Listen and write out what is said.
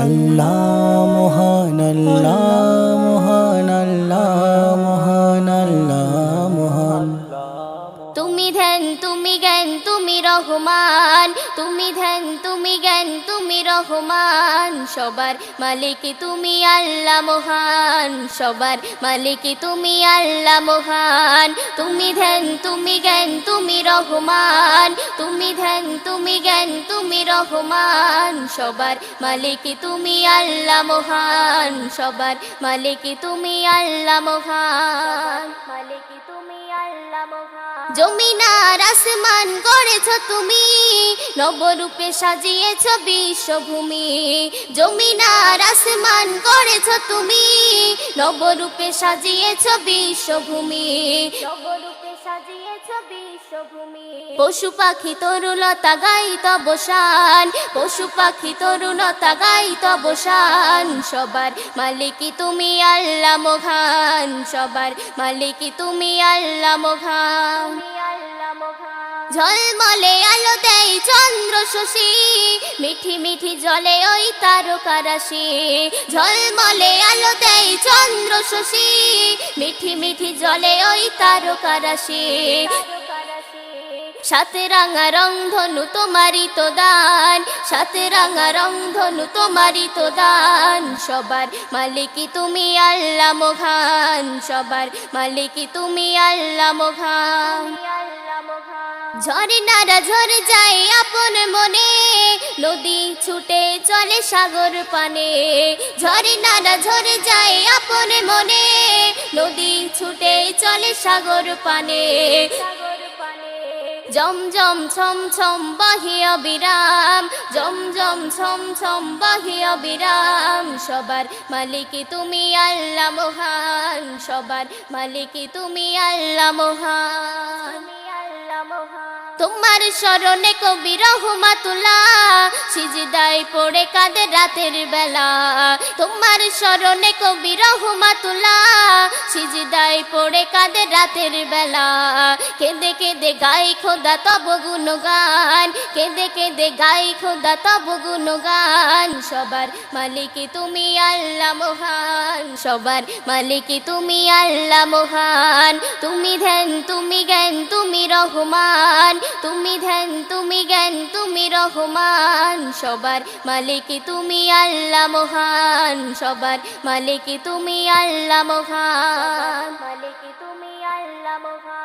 আল্লাহ মহান, আল্লাহ মহান, আল্লাহ মহান, আল্লাহ মহান। তুমি ধ্যান তুমি জ্ঞান তুমি রহমান, তুমি ধ্যান তুমি জ্ঞান তুমি রহমান, সবার মালিক তুমি আল্লাহ মহান, সবার মালিক তুমি আল্লাহ মহান। তুমি ধ্যান তুমি জ্ঞান তুমি রহমান, তুমি ধ্যান তুমি জ্ঞান তুমি রহমান, সবার মালিক তুমি আল্লাহ মহান, সবার মালিক তুমি আল্লাহ মহান, মালিক তুমি আল্লাহ মহান। জমিন আর আসমান গড়েছ তুমি, নবরূপে সাজিয়েছ বিশ্বভূমি। জমিন আর আসমান গড়েছ তুমি, নবরূপে সাজিয়েছ বিশ্বভূমি, নবরূপে সাজিয়েছ বিশ্বভূমি। পশু পাখি তরুলতা গাই তব শান, পশু পাখি তরুলতা গাই তব শান, সবার মালিক তুমি আল্লাহ মহান, সবার মালিক তুমি আল্লাহ মহান। ঝলমলে আলো দেয় চন্দ্র শশী, মিঠি মিঠি জলে ওই তারকা রাশি। ঝলমলে আলো দেয় চন্দ্র শশী, মিঠি মিঠি জলে ওই তারকা রাশি। সাথে রাঙা রং ধনু তোমারই তো দান, সাথে রাঙা রং ধনু তোমারই তো দান, সবার মালিক তুমি আল্লাহ মহান, সবার মালিক তুমি আল্লাহ মহান। ঝর্ণারা ঝরে যায় আপন মনে, নদী ছুটে চলে সাগর পানে। ঝর্ণারা ঝরে যায় আপন মনে, নদী ছুটে চলে সাগর পানে। জমজম ছম ছম বহে অবিরাম, জমজম ছম ছম বহে অবিরাম, সবার মালিক তুমি আল্লাহ মহান, সবার মালিক তুমি আল্লাহ মহান। তোমার শরণে কবি রহমাতুল্লাহ, সিজদায় পড়ে কাঁদে রাতের বেলা। তোমার শরণে কবি রহমাতুল্লাহ, সিজদায় পড়ে কাঁদে রাতের বেলা। কেঁদে কেঁদে গাই খোদা তব গুণগান, কেঁদে কেঁদে গাই খোদা তব গুণগান, সবার মালিক তুমি আল্লাহ মহান, সবার মালিক তুমি আল্লাহ মহান। তুমি ধ্যান তুমি জ্ঞান তুমি রহমান, তুমি ধ্যান তুমি জ্ঞান তুমি রহমান, সবার মালিক তুমি আল্লাহ মহান, সবার মালিক তুমি আল্লাহ মহান, মালিক তুমি আল্লাহ মহান।